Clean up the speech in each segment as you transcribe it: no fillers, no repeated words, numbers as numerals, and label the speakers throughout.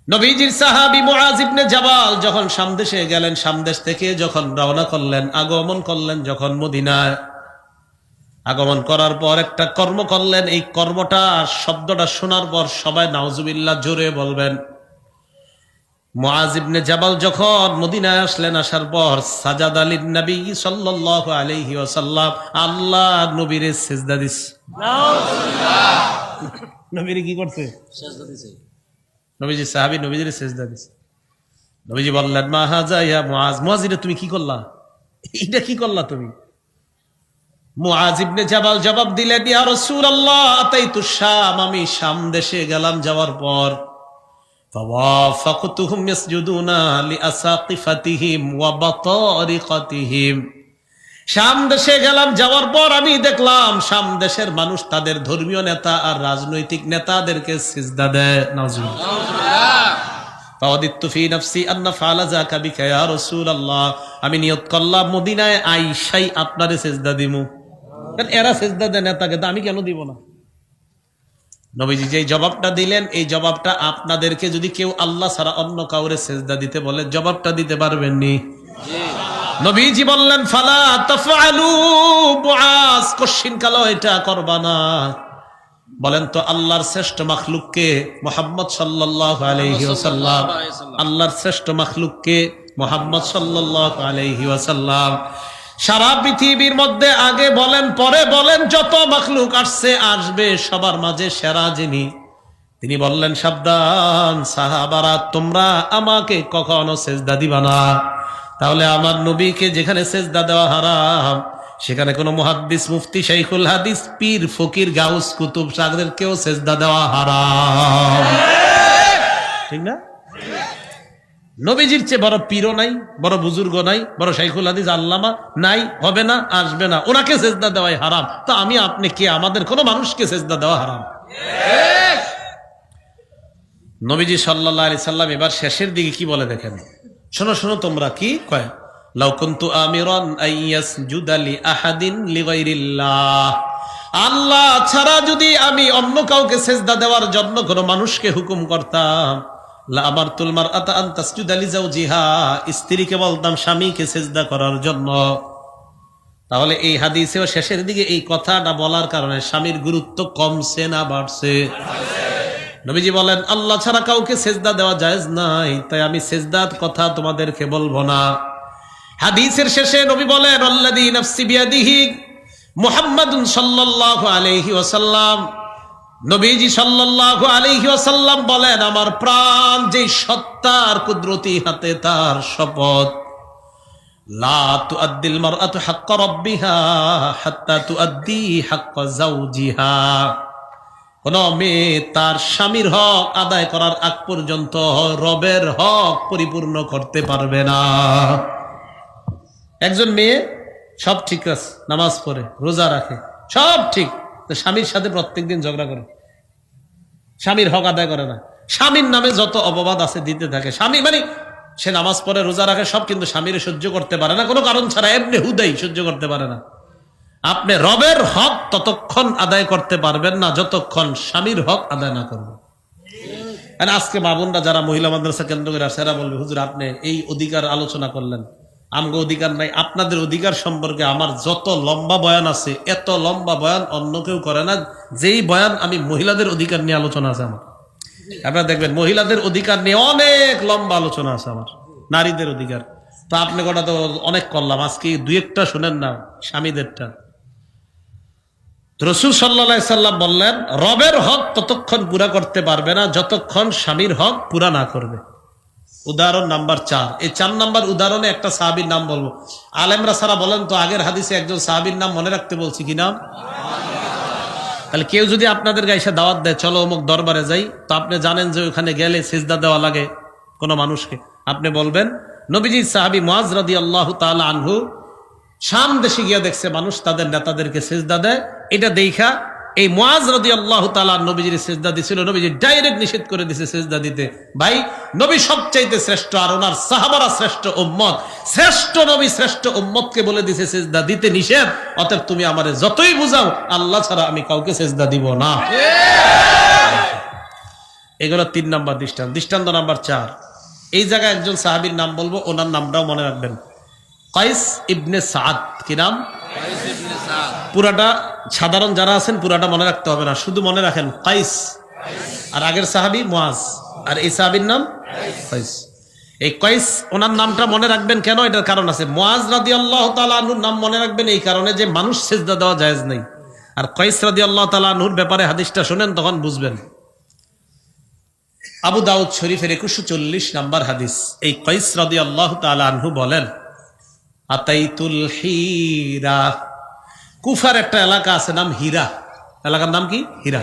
Speaker 1: নবীজির সাহাবী মুআজ ইবনে জাবাল যখন শাম দেশে গেলেন, শাম দেশ থেকে যখন রওনা করলেন, আগমন করলেন যখন মদিনায়, আগমন করার পর একটা কর্ম করলেন। এই কর্মটা, শব্দটা শোনার পর সবাই নাউজুবিল্লাহ জোরে বলবেন। মুআজ ইবনে জাবাল যখন মদিনায় আসলেন, আসার পর সাজাদা লিন নবী সাল্লাল্লাহু আলাইহি ওয়াসাল্লাম, আল্লাহ নবীরে সিজদা দিস। নাউজুবিল্লাহ। নবীরে কি করতে? সিজদা দিছে। নবীজি সাহাবী নবীজির সিজদা দিছে। নবীজি বললেন, মা হাযা ইয়া মুআজ, মুআজ এটা তুমি কি করলা? এটা কি করলা তুমি? মুআজ ইবনে জাবাল জবাব দিলেন, ইয়া রাসূলুল্লাহ আতাইতু শাম, আমি শাম দেশে গেলাম, যাওয়ার পর ফাওয়াফাকতুহুম ইয়াসজুদুনা লিআসাকিফাতিহিম ওয়া বাতারিকাতিহিম, শাম দেশে গেলাম, যাওয়ার পর আমি দেখলাম শাম দেশের মানুষ তাদের ধর্মীয় নেতা আর রাজনৈতিক নেতাদেরকে সিজদা দেয়। নাউজুবিল্লাহ। ফাওয়াদিতু ফি নাফসি আন্না ফাআলা যাকা বিকা ইয়া রাসূলুল্লাহ, আমি নিয়ত করলাম মদিনায় আইসাই আপনারে সিজদা দিমু, কারণ এরা সিজদা দেয় নেতাকে, তো আমি কেন দিব না? নবীজি যে জবাবটা দিলেন, এই জবাবটা আপনাদেরকে যদি কেউ আল্লাহ ছাড়া অন্য কাউরে সিজদা দিতে বলে, জবাবটা দিতে পারবেন নি? জি। নবীজি বললেন, ফালা তাফআলু মুআজ, কশিন কালো এটা করবা না। বলেন তো আল্লাহর শ্রেষ্ঠ মাখলুককে? মুহাম্মদ সাল্লাল্লাহু আলাইহি ওয়াসাল্লাম। আল্লাহর শ্রেষ্ঠ মাখলুককে? মুহাম্মদ সাল্লাল্লাহু আলাইহি ওয়াসাল্লাম। সারা পৃথিবীর মধ্যে আগে বলেন পরে বলেন যত মাখলুক আসছে আসবে, সবার মাঝে সেরা যিনি, তিনি বললেন, সাবধান সাহাবারা, তোমরা আমাকে কখনো সিজদা দিবা না। তাহলে আমার নবীকে যেখানে সিজদা দেওয়া হারাম, সেখানে কোনো মুহাদ্দিস, মুফতি, শাইখুল হাদিস, পীর, ফকির, গাউস, কুতুব, সাগরেরকেও সিজদা দেওয়া হারাম। ঠিক না? নবীজির চেয়ে বড় পীরও নাই, বড় বুজুর্গ নাই, বড় শাইখুল হাদিস আল্লামা নাই, হবে না, আসবে না, ওনাকে সিজদা দেওয়াই হারাম। তো আমি আপনি কে? আমাদের কোনো মানুষকে সিজদা দেওয়া হারাম। নবীজি সাল্লাল্লাহু আলাইহি সাল্লাম এবার শেষের দিকে কি বলে দেখেন, শোনো শোনো তোমরা, কি কয়, লাউ কুনতু আমিরান আইয়াসজুদা লি আহাদিন লিগাইরিল্লাহ, আল্লাহ ছাড়া যদি আমি অন্য কাউকে সিজদা দেওয়ার জন্য কোনো মানুষকে হুকুম করতাম, লা আমারতুল মারআতা আন তাসজুদা লিজাওজিহা, স্ত্রীকে বলতাম স্বামীকে সিজদা করার জন্য। তাহলে এই হাদিসেও শেষের দিকে এই কথাটা বলার কারণে স্বামীর গুরুত্ব কমছে না বাড়ছে? নবীজি বলেন, আল্লাহ ছাড়া কাউকে সিজদা দেওয়া জায়েজ নাই, তাই আমি সিজদার কথা তোমাদেরকে বলবো না। হাদিসের শেষে নবী বলেন, আল্লাযী নাফসি বিয়াদিহি, মুহাম্মাদুন সাল্লাল্লাহু আলাইহি ওয়াসাল্লাম, নবীজি সাল্লাল্লাহু আলাইহি ওয়াসাল্লাম বলেন, আমার প্রাণ যে সত্তার কুদরতি হাতে, তার শপথ, লা তুআদ্দিল মারআতু হাক্কা রাব্বিহা হাত্তা তুআদ্দি হাক্কা যাওজিহা, কোন মেয়ে তার স্বামীর হক আদায় করার আগ পর্যন্ত রবের হক পরিপূর্ণ করতে পারবে না। একজন মেয়ে সব ঠিক আছে, নামাজ পড়ে, রোজা রাখে, সব ঠিক, স্বামীর সাথে প্রত্যেকদিন ঝগড়া করে, স্বামীর হক আদায় করে না, স্বামীর নামে যত অপবাদ আছে দিতে থাকে। স্বামী মানে সে নামাজ পড়ে, রোজা রাখে, সব, কিন্তু স্বামীর সহ্য করতে পারে না, কোনো কারণ ছাড়া, এমনি হুদাই সহ্য করতে পারে না। আপনি রবের হক ততক্ষণ আদায় করতে পারবেন না যতক্ষণ স্বামীর হক আদায় না করবেন। আজকে মা বোনরা যারা মহিলা মাদ্রাসা কেন্দ্র করে আসে, এরা বলবে, হুজুর আপনি এই অধিকার আলোচনা করলেন, আমগো অধিকার নাই। আপনাদের অধিকার সম্পর্কে আমার যত লম্বা বয়ান আছে, এত লম্বা বয়ান অন্য কেউ করে না। যেই বয়ান আমি মহিলাদের অধিকার নিয়ে আলোচনা আছে আমার, আপনারা দেখবেন মহিলাদের অধিকার নিয়ে অনেক লম্বা আলোচনা আছে আমার, নারীদের অধিকার। তো আপনি কটা তো অনেক করলাম, আজকে দুই একটা শুনেন না স্বামীদেরটা। রাসূল সাল্লাল্লাহু আলাইহি সাল্লাম বললেন, রবের হক ততক্ষণ পুরা করতে পারবে না যতক্ষণ স্বামীর হক পুরা না করবে। উদাহরণ নাম্বার 4, এই 4 নাম্বার উদাহরণে একটা সাহাবীর নাম বলবো। আলেমরা সারা বলেন তো, আগের হাদিসে একজন সাহাবীর নাম মনে রাখতে বলছি, কি নাম? তাহলে কেউ যদি আপনাদের গাইসা দাওয়াত দেয়, চলো অমুক দরবারে যাই, তো আপনি জানেন যে ওখানে গেলে সিজদা দেওয়া লাগে কোনো মানুষকে, আপনি বলবেন, নবীজির সাহাবী মুআজ রাদিয়াল্লাহু তাআলা আনহু শাম দেশে গিয়ে দেখছে মানুষ তাদের নেতাদেরকে সিজদা দেয়। এটা দেখা এই মুআজ রাদিয়াল্লাহু তাআলা নবীজির সিজদা দিছিল, নবীজি ডাইরেক্ট নিষেধ করে দিয়েছে সিজদা দিতে। ভাই, নবী সবচাইতে শ্রেষ্ঠ, আর ওনার সাহাবারা শ্রেষ্ঠ উম্মত, শ্রেষ্ঠ নবী শ্রেষ্ঠ উম্মতকে বলে দিয়েছে সিজদা দিতে নিষেধ। অতএব তুমি আমারে যতই বুঝাও, আল্লাহ ছাড়া আমি কাউকে সিজদা দিব না। এগুলো ৩ নাম্বার দৃষ্টান্ত। দৃষ্টান্ত নাম্বার ৪, এই জায়গায় একজন সাহাবীর নাম বলবো, ওনার নামটাও মনে রাখবেন। কাইস ইবনে সাদ। কি নাম? পুরাটা সাধারণ যারা আছেন পুরাটা মনে রাখতে হবে না, শুধু মনে রাখেন কাইস। আর আগের সাহাবী মুআজ, আর এই সাহাবীর নাম কাইস। এই কাইস ওনার নামটা মনে রাখবেন কেন? এটার কারণ আছে। মুআজ রাদিয়াল্লাহু তাআলা আনহুর নাম মনে রাখবেন এই কারণে যে মানুষ সিজদা দেওয়া জায়েজ নেই। আর কাইস রাদিয়াল্লাহু তাআলা আনহুর ব্যাপারে হাদিসটা শুনেন, তখন বুঝবেন। আবু দাউদ শরীফের 2140 নাম্বার হাদিস। এই কাইস রাদিয়াল্লাহু তাআলা আনহু বলেন, আতাইতুল হিরা। কুফার একটা এলাকা আছে নাম হীরা, এলাকার নাম কি? হীরা।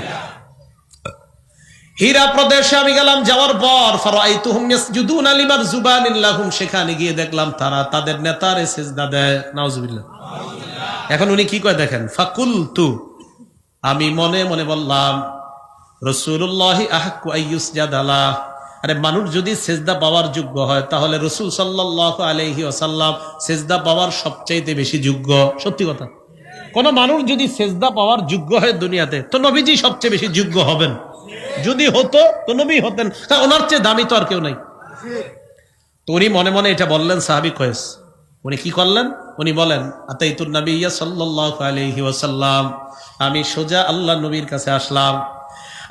Speaker 1: হীরা প্রদেশে আমি গেলাম, যাওয়ার পর ফারাআইতুহুম ইয়াসজুদুনা লিমারযুবানিন লাহুম, সেখানে গিয়ে দেখলাম তারা তাদের নেতারে সিজদা দেয়। নাউজুবিল্লাহ। এখন উনি কি কয় দেখেন, ফাকুলতু, আমি মনে মনে বললাম, রাসূলুল্লাহি আহাক্কু আইয়ুসজাদা লাহ। আরে মানুষ যদি সিজদা পাওয়ার যোগ্য হয় তাহলে রাসূল সাল্লাল্লাহু আলাইহি ওয়াসাল্লাম সিজদা পাওয়ার সবচাইতে বেশি যোগ্য। সত্যি কথা, কোন মানুষ যদি সিজদা পাওয়ার যোগ্য হয় দুনিয়াতে, তো নবীজি সবচেয়ে বেশি যোগ্য হবেন। যদি হতো তো নবী হতেন, কারণ ওনার চেয়ে দামি তো আর কেউ নাই। তো উনি মনে মনে এটা বললেন সাহাবী কয়েস। উনি কি করলেন? উনি বলেন, আতাইতুন নাবিয়্যা সাল্লাল্লাহু আলাইহি ওয়াসাল্লাম, আমি সোজা আল্লাহ নবীর কাছে আসলাম।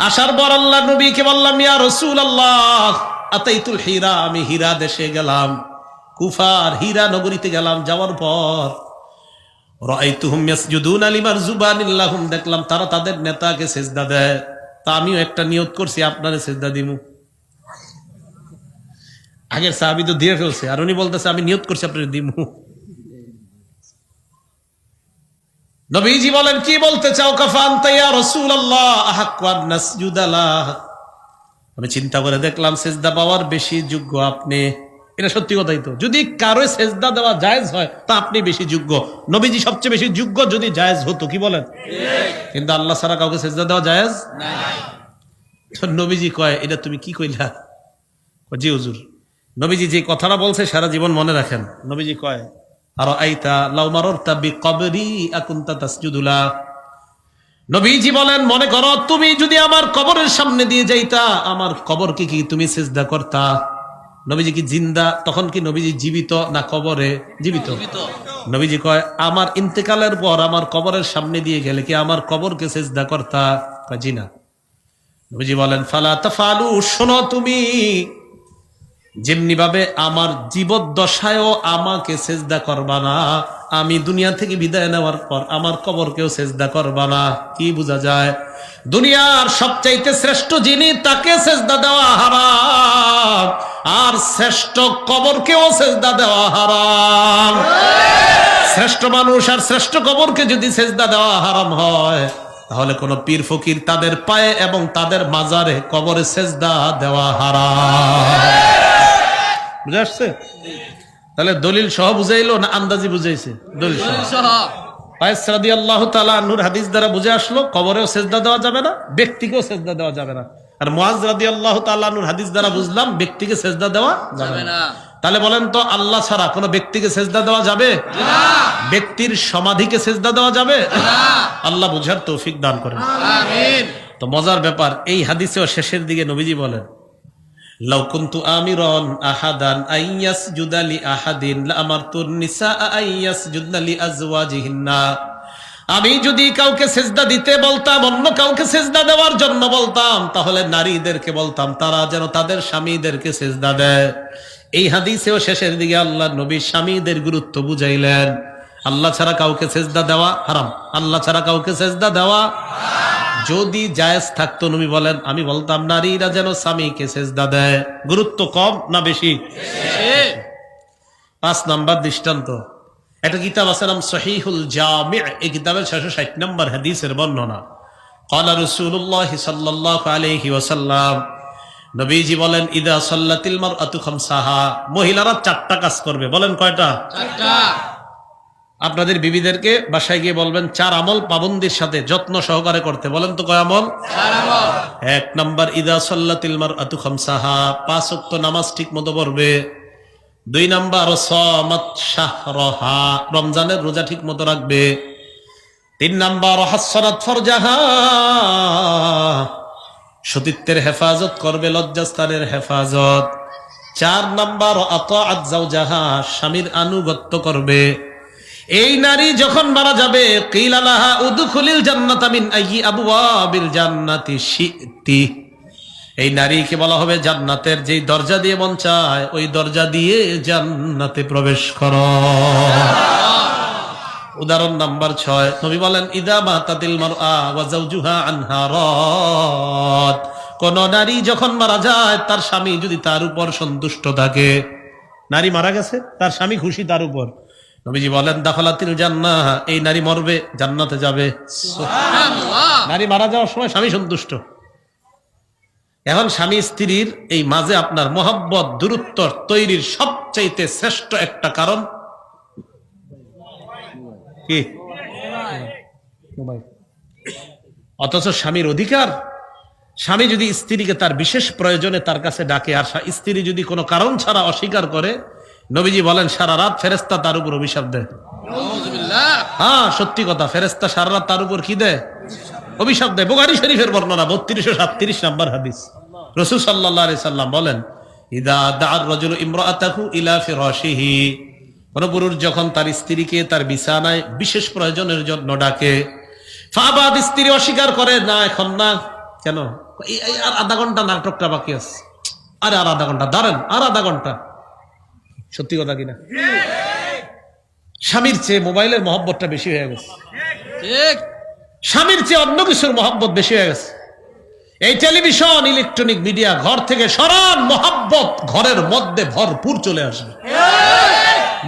Speaker 1: আসার পর আল্লাহ নবীকে বললাম, ইয়া রাসূলুল্লাহ আতাইতুল হীরা, আমি হীরা দেশে গেলাম, কুফার হীরা নগরীতে গেলাম। যাওয়ার পর রাআইতুহুম ইয়াসজুদুনা লিমারযুবানিন লাহুম, দেখলাম তারা তাদের নেতাকে সিজদা দেয়। তা আমিও একটা নিয়ত করছি, আপনারে সিজদা দিমু। আগের সাহাবী তো দিয়ে ফেলছে, আর উনি বলতেছে আমি নিয়ত করছি আপনারে দিমু। নবীজি বলেন, কি বলতে চাও? কাফা আনতা ইয়া রাসূলুল্লাহ আহাক্কু আন নাসজুদা লাহ, আমি চিন্তা করে দেখলাম সিজদা পাওয়ার বেশি যোগ্য আপনি। এটা সত্যি কথাই তো, যদি কারো সিজদা দেওয়া জায়েজ হয় তা আপনি বেশি যোগ্য। নবীজি সবচেয়ে বেশি যোগ্য যদি জায়েজ হতো, কি বলেন? কিন্তু আল্লাহ ছাড়া কাউকে সিজদা দেওয়া জায়েজ নাই। তো নবীজি কয়, এটা তুমি কি কইলা? জি হুজুর, নবীজি যে কথাটা বলছে সারা জীবন মনে রাখেন। নবীজি কয়, আরাআইতা লাউ মাররতা বিকবরি আকুনতা তাসজুদু লাহ। নবীজি বলেন, মনে করো তুমি যদি আমার কবরের সামনে দিয়ে যাইতা, আমার কবরকে কি তুমি সিজদা করতা? নবীজি কি জিন্দা? তখন কি নবীজি জীবিত না কবরে? জীবিত। নবীজি কয়, আমার ইন্তেকালের পর আমার কবরের সামনে দিয়ে গেলে কি আমার কবরকে সিজদা করতা? কয় জি না। নবীজি বলেন, ফালা তাফালু, শোনো তুমি যেমনি ভাবে আমার জীবদ্দশায়ও আমাকে সিজদা করবা না, আমি দুনিয়া থেকে বিদায় নেওয়ার পর আমার কবরকেও সিজদা করবা না। কি বোঝা যায়? দুনিয়ার সবচাইতে শ্রেষ্ঠ যিনি, তাকে সিজদা দেওয়া হারাম, আর শ্রেষ্ঠ কবরকেও সিজদা দেওয়া হারাম। শ্রেষ্ঠ মানুষ আর শ্রেষ্ঠ কবরকে যদি সিজদা দেওয়া হারাম হয়, তাহলে কোন পীর ফকির তাদের পায়ে এবং তাদের মাজারে কবরে সিজদা দেওয়া হারাম। বুঝে আসছে? তাহলে দলিল সহ বুঝাইলো না আন্দাজি বুঝাইছে? দলিল সহ। কায়েস রাদিয়াল্লাহু তাআলা আনহুর হাদিস দ্বারা বুঝে আসলো কবরেও সিজদা দেওয়া যাবে না, ব্যক্তিকেও সিজদা দেওয়া যাবে না। আর মুআজ রাদিয়াল্লাহু তাআলা আনহুর হাদিস দ্বারা বুঝলাম ব্যক্তিকে সিজদা দেওয়া যাবে না। তাহলে বলেন তো, আল্লাহ ছাড়া কোনো ব্যক্তিকে সিজদা দেওয়া যাবে না? ব্যক্তির সমাধিকে সিজদা দেওয়া যাবে না? আল্লাহ বুঝার তৌফিক দান করেন, আমিন। তো মজার ব্যাপার, এই হাদিসেও শেষের দিকে নবীজি বলেন, লাউ কুনতু আমিরান আহাদান আইয়াসজুদা লি আহাদিন লামারতুন নিসা আইয়াসজুদনা লি আজওয়াজিহিন্না, আমি যদি কাউকে সিজদা দিতে বলতাম, অন্য কাউকে সিজদা দেওয়ার জন্য বলতাম, তাহলে নারীদেরকে বলতাম তারা যেন তাদের স্বামীদেরকে সিজদা দেয়। এই হাদিসেও শেষের দিকে আল্লাহ নবী স্বামীদের গুরুত্ব বুঝাইলেন। আল্লাহ ছাড়া কাউকে সিজদা দেওয়া হারাম, আল্লাহ ছাড়া কাউকে সিজদা দেওয়া। যদি জায়েজ থাকতো, নবী বলেন, আমি বলতাম নারীরা যেন স্বামীকে সিজদা দেয়। গুরুত্ব কম না বেশি? 5 নাম্বার দৃষ্টান্ত, একটা কিতাব আছে নাম সহিহুল জামি', এই কিতাবের 660 নম্বর হাদিসের বর্ণনা। ক্বালা রাসূলুল্লাহ সাল্লাল্লাহু আলাইহি ওয়াসাল্লাম, নবীজি বলেন, ইদা সাল্লাতিল মারআতু খামসাহা, মহিলারা 4টা কাজ করবে। বলেন কয়টা? 4টা। আপনাদের বিবিদেরকে বাসায় গিয়ে বলবেন 4 আমল পাবন্দির সাথে যত্ন সহকারে করতে। বলেন তো কয় আমল? 4 আমল। 1 নাম্বার, ইদা সাল্লাতিল মারআতু খামসাহা, 5 ওয়াক্ত নামাজ ঠিকমতো পড়বে। 2 নাম্বার, সামাত শাহরাহা, রমজানের রোজা ঠিকমতো রাখবে। 3 নাম্বার, হাসসানাত ফারজাহা, সতীত্বের হেফাজত করবে, লজ্জাস্থানের হেফাজত। 4 নাম্বার আতাআত যাওজাহা, স্বামীর আনুগত্য করবে। এই নারী যখন মারা যাবে, কিলা লাহা উদখুলিল জান্নাতা মিন আইয়ি আবওয়াবিল জান্নাতি শি'তি, এই নারীকে বলা হবে জান্নাতের যেই দরজা দিয়ে মন চায় ওই দরজা দিয়ে জান্নাতে প্রবেশ করো। উদাহরণ নাম্বার 6, নবী বলেন ইদা মাতাতিল মারআ ওয়া যাওজুহা আনহা রাদ, কোন নারী যখন মারা যায় তার স্বামী যদি তার উপর সন্তুষ্ট থাকে, নারী মারা গেছে তার স্বামী খুশি তার উপর, নবীজি বলেন দাখালাতিল জান্নাহ, এই নারী মরবে জান্নাতে যাবে। সুবহানাল্লাহ। নারী মারা যাওয়ার সময় স্বামী সন্তুষ্ট। এখন স্বামী স্ত্রীর এই মাঝে আপনার মহব্বত দূরত্ব তৈরির সবচাইতে শ্রেষ্ঠ একটা কারণ কি? অথচ স্বামীর অধিকার, স্বামী যদি স্ত্রীকে তার বিশেষ প্রয়োজনে তার কাছে ডাকে আর স্ত্রী যদি কোনো কারণ ছাড়া অস্বীকার করে, নবীজি বলেন সারা রাত ফেরেশতা তার উপর অভিশাপ দেয়। হ্যাঁ সত্যি কথা, ফেরেশতা সারা রাত তার উপর কি দেয়? অভিশাপ দেয়। বুখারী শরীফের বর্ণনা 3237 নাম্বার হাদিস। রাসূল সাল্লাল্লাহু আলাইহি সাল্লাম বলেন ইদা দা'আর রাজুলু ইমরাআতাহু ইলা ফিরাশিহি, কোন পুরুষ যখন তার স্ত্রীকে তার বিছানায় বিশেষ প্রয়োজনের জন্য ডাকে, ফাবাদ, স্ত্রী অস্বীকার করে, না এখন না, কেন আর আধা ঘন্টা নাটকটা বাকি আছে, আরে আর আধা ঘন্টা দাঁড়ান, আর আধা ঘন্টা। সত্যি কথা কিনা? স্বামীর চেয়ে মোবাইলের মহব্বতটা বেশি হয়ে গেছে, স্বামীর চেয়ে অন্য কিছুর মহব্বত বেশি হয়ে গেছে। এই টেলিভিশন, ইলেকট্রনিক মিডিয়া ঘর থেকে সরান, মহব্বত ঘরের মধ্যে ভরপুর চলে আসবে,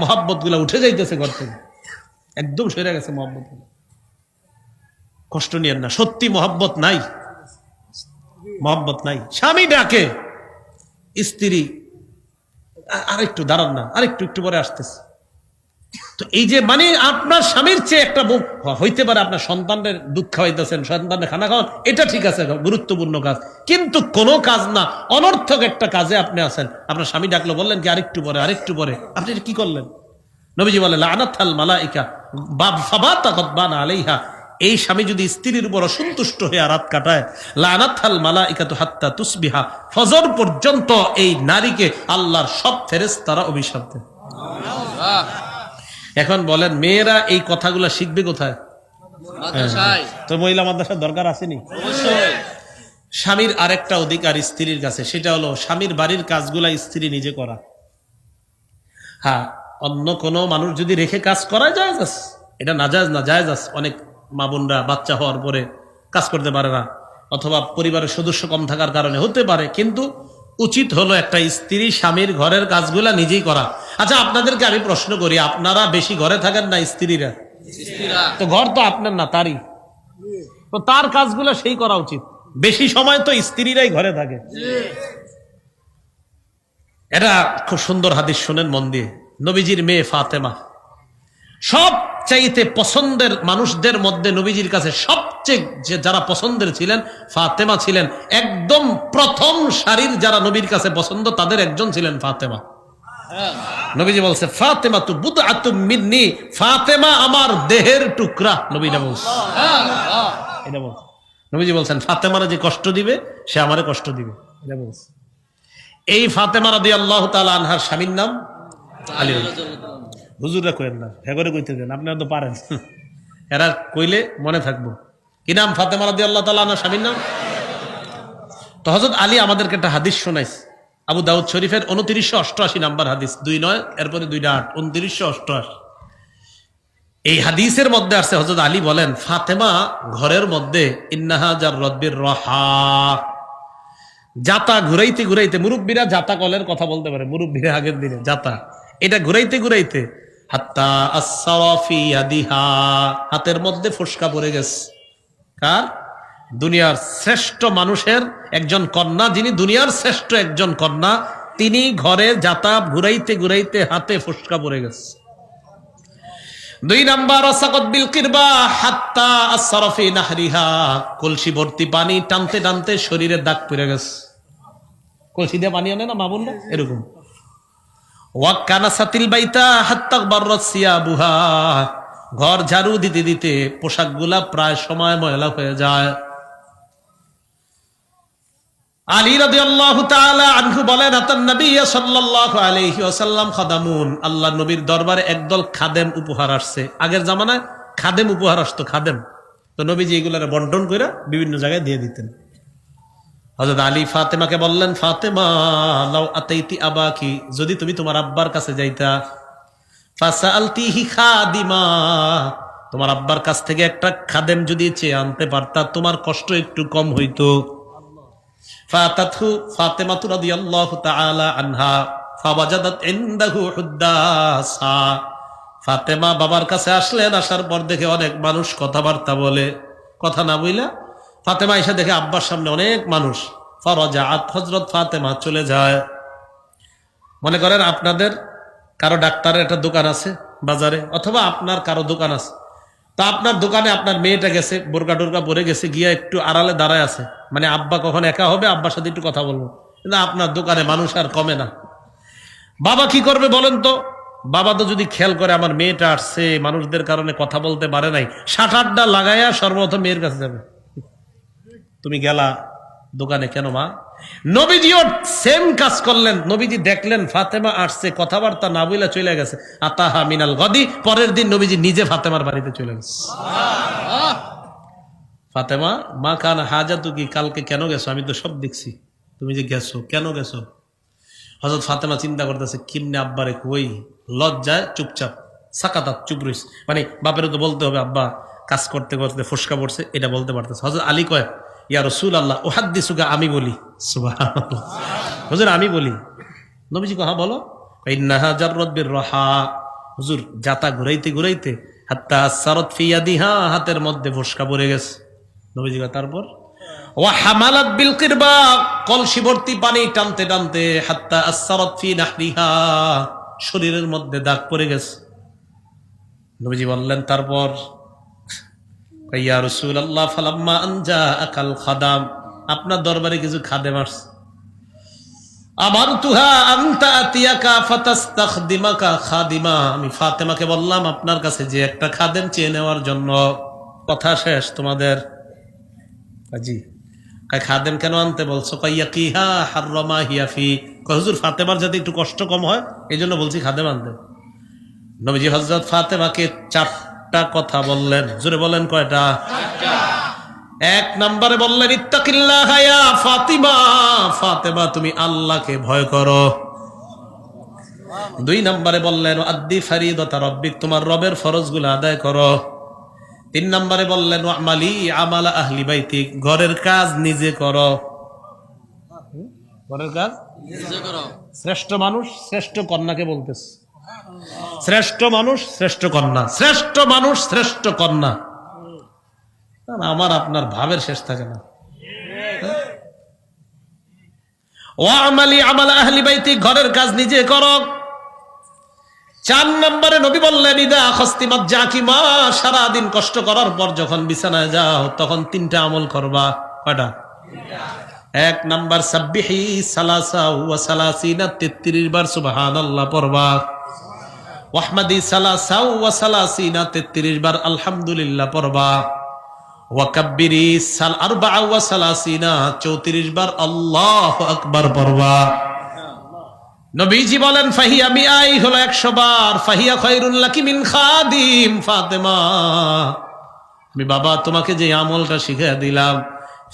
Speaker 1: মহব্বত গুলা উঠে যাইতেছে ঘর থেকে, একদম সরে গেছে মহব্বত গুলা। কষ্ট নিয়েন না, সত্যি মহব্বত নাই, মহব্বত নাই। স্বামী ডাকে, স্ত্রী আরেকটু দাঁড়ান না, আরেকটু একটু পরে আসতেছে। তো এই যে মানে আপনার স্বামীর চেয়ে একটা মুখ হইতে পারে, আপনার সন্তানের দুধ খাওয়াইতেছেন, সন্তানের খানা খাওয়ান, এটা ঠিক আছে, গুরুত্বপূর্ণ কাজ, কিন্তু কোনো কাজ না, অনর্থক একটা কাজে আপনি আছেন, আপনার স্বামী ডাকলো, বললেন কি আরেকটু পরে, আরেকটু পরে, আপনি কি করলেন? নবীজি বলে লানাতাল মালাইকা ফাবাতা গাদবানা আলাইহা, এই স্বামী যদি স্ত্রীর উপর অসন্তুষ্ট হয়ে রাত কাটায়, লানাতাল মালাইকাতু হাত্তা তুসবিহা, ফজর পর্যন্ত এই নারীকে আল্লাহর সব ফেরেশতারা অভিশাপ দেয়। এখন বলেন মেয়েরা এই কথাগুলো শিখবে কোথায়? তো মহিলা মাদ্রাসার দরকার আসেনি? স্বামীর আরেকটা অধিকার স্ত্রীর কাছে, সেটা হলো স্বামীর বাড়ির কাজগুলা স্ত্রী নিজে করা। হ্যাঁ, অন্য কোনো মানুষ যদি রেখে কাজ করা যায়, এটা নাজায়েজ না, জায়েজ আছে। অনেক মা বোনরা বাচ্চা হওয়ার পরে কাজ করতে পারে না, অথবা পরিবারের সদস্য কম থাকার কারণে হতে পারে, কিন্তু উচিত হলো একটা স্ত্রী স্বামীর ঘরের কাজগুলা নিজেই করা। আচ্ছা আপনাদেরকে আমি প্রশ্ন করি, আপনারা বেশি ঘরে থাকেন না স্ত্রীরা? তো ঘর তো আপনার না, তারই, তো তার কাজগুলা সেই করা উচিত। বেশি সময় তো স্ত্রীরাই ঘরে থাকে। এটা খুব সুন্দর হাদিস, শুনেন মন দিয়ে। নবীজির মেয়ে ফাতেমা সবচাইতে পছন্দের মানুষদের মধ্যে, নবীজির কাছে সবচেয়ে যারা পছন্দের ছিলেন ফাতেমা ছিলেন। একদম প্রথম সারির যারা নবীর কাছে পছন্দ তাদের একজন ছিলেন ফাতেমা। নবীজি বলছে ফাতেমা তু বুদআতুম মিন্নি, ফাতেমা আমার দেহের টুকরা। নবীটা বলছে, এটা বলছে, নবীজি বলছেন ফাতেমারা যে কষ্ট দিবে সে আমারে কষ্ট দিবে, এটা বলছে। এই ফাতেমা রাদিয়াল্লাহু তাআলা আনহার স্বামীর নাম আলী। হুজুররা কইেন না, হেগরে কইতে দেন, আপনারা তো পারেন, এরা কইলে মনে থাকবো। কি নাম? ফাতেমা রাদিয়াল্লাহু তাআলা আনহার স্বামীর নাম। তো হযরত আলী আমাদেরকে একটা হাদিস শোনাইছে, আবু দাউদ শরীফের 2988 নাম্বার হাদিস, 29 এরপরে 28 2988। এই হাদিসের মধ্যে আছে হযরত আলী বলেন ফাতেমা ঘরের মধ্যে ইন্নাহা জাররাত বিররাহা, জাতা ঘুরাইতে ঘুরাইতে, মুরব্বীরা জাতা কলের কথা বলতে পারে, মুরব্বীরা আগের দিনে জাতা, এটা ঘুরাইতে ঘুরাইতে হাত্তা আসসাওয়া ফি ইয়াদিহা, হাতের মধ্যে ফোসকা পড়ে গেছে। কার? দুনিয়ার শ্রেষ্ঠ মানুষের একজন কন্যা, যিনি দুনিয়ার শ্রেষ্ঠ একজন কন্যা, তিনি ঘরে জাতা ঘুরাইতে ঘুরাইতে হাতে ফোসকা পড়ে গেছে। 2 নাম্বার আসাকাত বিল কিরবা হাত্তা আসসারা ফি নাহরিহা, কলসি ভর্তি পানি টানতে টানতে শরীরে দাগ পড়ে গেছে। কলসি দিয়ে পানি আনে না মা বোনরা, এরকম। ওয়াকানাসাতিল বাইতা হাত্তা বাররাত সিয়াবুহা, ঘর ঝাড়ু দিতে দিতে পোশাকগুলা প্রায় সময় ময়লা হয়ে যায়। আলী রাদিয়াল্লাহু তাআলা আনহু বলেন, আতান নবী সাল্লাল্লাহু আলাইহি ওয়াসাল্লাম খাদামুন, আল্লাহ নবীর দরবারে একদল খাদেম উপহার আসছে। আগের জামানায় খাদেম উপহার আসতো, খাদেম। তো নবীজি এগুলোর বন্টন করে বিভিন্ন জায়গায় দিয়ে দিতেন। হযরত আলী ফাতেমাকে বললেন, ফাতেমা লাউ আতাইতি আবাকি, যদি তুমি তোমার আব্বার কাছে যাইতা, ফাসালতিহি খাদিমা, তোমার আব্বার কাছ থেকে একটা খাদেম যদি চেয়ে আনতে পারতা, তোমার কষ্ট একটু কম হইতো। ফাতাতহু ফাতেমাতু রাদিয়াল্লাহু তাআলা আনহা ফাওয়াজাদাত ইনদাহু হুদ্দাসা, ফাতেমা বাবার কাছে আসলেন, আসার পর দেখে অনেক মানুষ কথাবার্তা বলে, কথা না বইলা ফাতেমা এসে দেখে আব্বার সামনে অনেক মানুষ। ফারাজাআত, হযরত ফাতেমা চলে যায়। মনে করেন আপনাদের কারো ডাক্তারের একটা দোকান আছে বাজারে, অথবা আপনার কারো দোকান আছে, তা আপনার দোকানে আপনার মেয়েটা গেছে, বোরকা টোরকা পরে গেছে, গিয়া একটু আড়ালে দাঁড়ায় আছে, মানে আব্বা কখন একা হবে, আব্বার সাথে একটু কথা বলবো। কিন্তু আপনার দোকানে মানুষ আর কমে না। বাবা কি করবে বলেন তো? বাবা তো যদি খেয়াল করে আমার মেয়েটা আসছে, মানুষদের কারণে কথা বলতে পারে নাই, শাটারটা লাগাইয়া সর্বপ্রথম মেয়ের কাছে যাবে। তুমি গেলা দোকানে কেন মা? নবীজিও সেম কাজ করলেন। নবীজি দেখলেন ফাতেমা আসছে, কথাবার্তা না বইলা চলে গেছে। আতাহা মিনাল গদি, পরের দিন নবীজি নিজে ফাতেমার বাড়িতে চলে গেছে। ফাতেমা, মা কান হাজাতু কি, কালকে কেন গেছো? আমি তো সব দেখছি, তুমি যে গেছো, কেন গেছো? হযরত ফাতেমা চিন্তা করতেছে, কিমনে আব্বারে কই, লজ্জায় চুপচাপ, সাকাতাত, চুপ রইস, মানে বাপেরও তো বলতে হবে আব্বা কাজ করতে করতে ফসকা পড়ছে, এটা বলতে পারতেছে। হযরত আলী কয়, ইয়া রাসূলুল্লাহ উহাদ্দিসুকা, আমি বলি। সুবহানাল্লাহ, হুজুর আমি বলি। নবীজি কয়, হ্যাঁ বলো। ইন্নাহা জাররাত বিররাহা, হুজুর জাতা ঘুরাইতে ঘুরাইতে হাত্তা সারাত ফি ইয়াদিহা, হাতের মধ্যে ফসকা পড়ে গেছে। নবীজি কয়, তারপর? ওয়া হামালাত বিল কিরবা, কলসি ভর্তি পানি টানতে টানতে হাত্তা আসসারাত ফি নাহরিহা, শরীরের মধ্যে দাগ পড়ে গেছে। নবীজি বললেন, তারপর? ইয়া রাসূলুল্লাহ ফালাম্মা আনজা আকাল খাদাম, আপনার দরবারে কিছু খাদেম আসছে। আমারতুহা আনতা আতিয়াকা ফাতাস্তাখদিমাকা খাদিমা, আমি ফাতেমাকে বললাম আপনার কাছে যে একটা খাদেম চেয়ে নেওয়ার জন্য। কথা শেষ তোমাদের? জি। খাদেম কেন আনতে বলছো? কাইয়াকিহা হাররামা হিয়া ফি, হুজুর ফাতেমার যাতে একটু কষ্ট কম হয় এই জন্য বলছি খাদেম আনতে। নবীজি হযরত ফাতেমাকে চারটা কথা বললেন। জোরে বলেন, কয়টা? এক নম্বরে বললেন, ইত্তাকিল্লাহ ইয়া ফাতিমা, ফাতেমা তুমি আল্লাহকে ভয় করো। দুই নম্বরে বললেন, আদ্দি ফারিদাতা রাব্বিক, তোমার রবের ফরজগুলো আদায় করো। তিন নম্বরে বললেন, আমালি আমালা আহলি বাইতিক, ঘরের কাজ নিজে করো। ঘরের কাজ নিজে করো। শ্রেষ্ঠ মানুষ শ্রেষ্ঠ কন্যাকে বলতেছে, শ্রেষ্ঠ মানুষ শ্রেষ্ঠ কন্যা, শ্রেষ্ঠ মানুষ শ্রেষ্ঠ কন্যা। আমার আপনার ভাবের শেষ থাকে না। ওয়া আমালি আমালা আহলি বাইতিক, ঘরের কাজ নিজে করো। চার নম্বরে নবী বললেন, ইদা আখাস্তিমাত জাকিমা, সারাদিন কষ্ট করার পর যখন বিছানায় যাও তখন তিনটা আমল করবা। কয়টা? এক নাম্বার, সাব্বিহি সালাসা ওয়া সালাসিনা, 33 বার সুবহানাল্লাহ পড়বা। ওয়াহমাদি সালাসা ওয়া সালাসিনা, 33 বার আলহামদুলিল্লাহ পড়বা। ওয়া কাব্বিরি আরবা ওয়া সালাসিনা, 34 বার আল্লাহু আকবার পড়বা। নবীজি বলেন, ফাহিয়া মিআই, হলো 100 বার। ফাহিয়া খায়রুল লাকি মিন খাদিম, ফাতেমা আমি বাবা তোমাকে যে আমলটা শিখিয়ে দিলাম,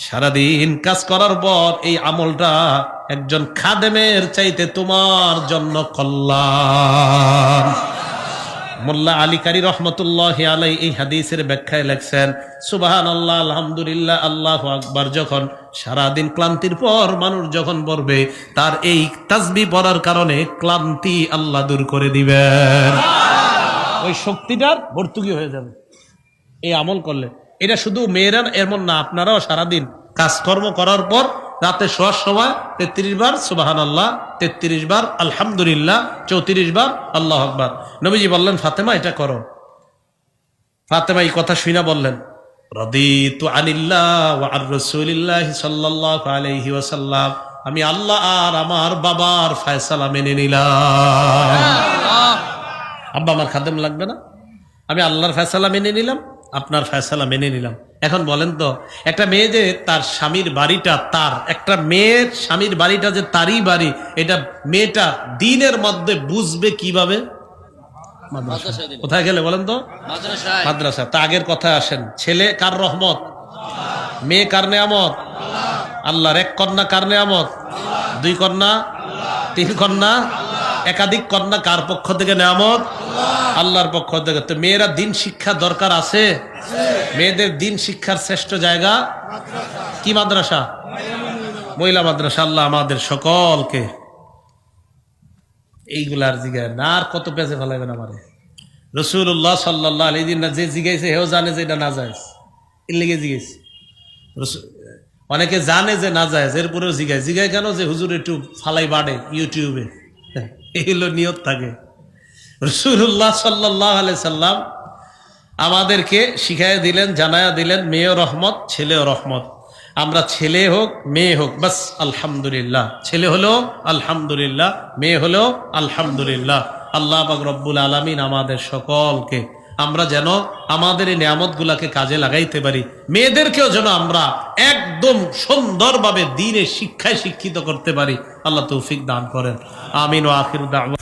Speaker 1: সারাদিন কাজ করার পর এই আমলটা একজন খাদেমের চাইতে তোমার জন্য কল্যাণ। মোল্লা আলী কারি রহমতুল্লাহি আলাইহি এই হাদিসের ব্যাখ্যায় লেখছেন, সুবহানাল্লাহ আলহামদুলিল্লাহ আল্লাহু আকবার যখন সারাদিন ক্লান্তির পর মানুষ যখন পড়বে, তার এই তাসবিহ পড়ার কারণে ক্লান্তি আল্লাহ দূর করে দিবেন। ওই শক্তিটার ভর্তুকি হয়ে যাবে এই আমল করলে। এটা শুধু মেয়েরা এমন না, আপনারাও সারাদিন কাজকর্ম করার পর রাতে শোয়ার সময় 33 বার সুবহানাল্লাহ, 33 বার আলহামদুলিল্লাহ, 34 বার আল্লাহু আকবার। নবীজি বললেন, ফাতেমা এটা করো। ফাতেমা এই কথা শুনে বললেন, রাদিতু আনিল্লাহ ওয়া আর রাসূলিল্লাহ সাল্লাল্লাহু আলাইহি ওয়াসাল্লাম, আমি আল্লাহ আর আমার বাবার ফয়সালা মেনে নিলাম। আব্বা আমার খাদেম লাগবে না, আমি আল্লাহর ফয়সালা মেনে নিলাম, আপনার ফয়সালা মেনে নিলাম। এখন বলেন তো, একটা মেয়ে যে তার স্বামীর বাড়িটা তার, একটা মেয়ের স্বামীর বাড়িটা যে তারই বাড়ি, এটা মেয়েটা দিনের মধ্যে বুঝবে কিভাবে? কোথায় গেলে বলেন তো? মাদ্রাসা। তা আগের কথায় আসেন, ছেলে কার রহমত, মেয়ে কার নেয়ামত? আল্লাহর। এক কন্যা কার নেয়ামত? দুই কন্যা, তিন কন্যা, একাধিক কন্যা কার পক্ষ থেকে নেয়ামত? আল্লাহর পক্ষ থেকে। তো মেয়েরা দিন শিক্ষা দরকার আছে। মেয়েদের দিন শিক্ষার শ্রেষ্ঠ জায়গা কি? মাদ্রাসা, মহিলা মাদ্রাসা। আল্লাহ আমাদের সকলকে এইগুলার জিগায় না আর কত পেঁচে ফেলাবেন আমারে। রাসূলুল্লাহ সাল্লাল্লাহু আলাইহি ওয়াসাল্লাম যে জিগাইছে হেও জানে যে এটা না যায়, এর লেগে জিগাইছে। অনেকে জানে যে না যায়, এরপরেও জিগায়। জিগায় কেন? যে হুজুর একটু ফালাই বাড়ে ইউটিউবে, এগুলো নিয়ত থাকে। রাসূলুল্লাহ সাল্লাল্লাহু আলাইহি সাল্লাম আমাদেরকে শিখাইয়া দিলেন, জানায়া দিলেন, মেয়েও রহমত, ছেলেও রহমত। আমরা ছেলে হোক মেয়ে হোক, বাস আলহামদুলিল্লাহ। ছেলে হলো আলহামদুলিল্লাহ, মেয়ে হলো আলহামদুলিল্লাহ। আল্লাহ পাক রব্বুল আলামিন আমাদের সকলকে, আমরা যেন আমাদের এই নিয়ামত গুলাকে কাজে লাগাইতে পারি। মেয়েদেরকেও যেন আমরা একদম সুন্দরভাবে দ্বীনের শিক্ষায় শিক্ষিত করতে পারি। আল্লাহ তৌফিক দান করেন। আমিন ওয়া আখিরু দাওয়া।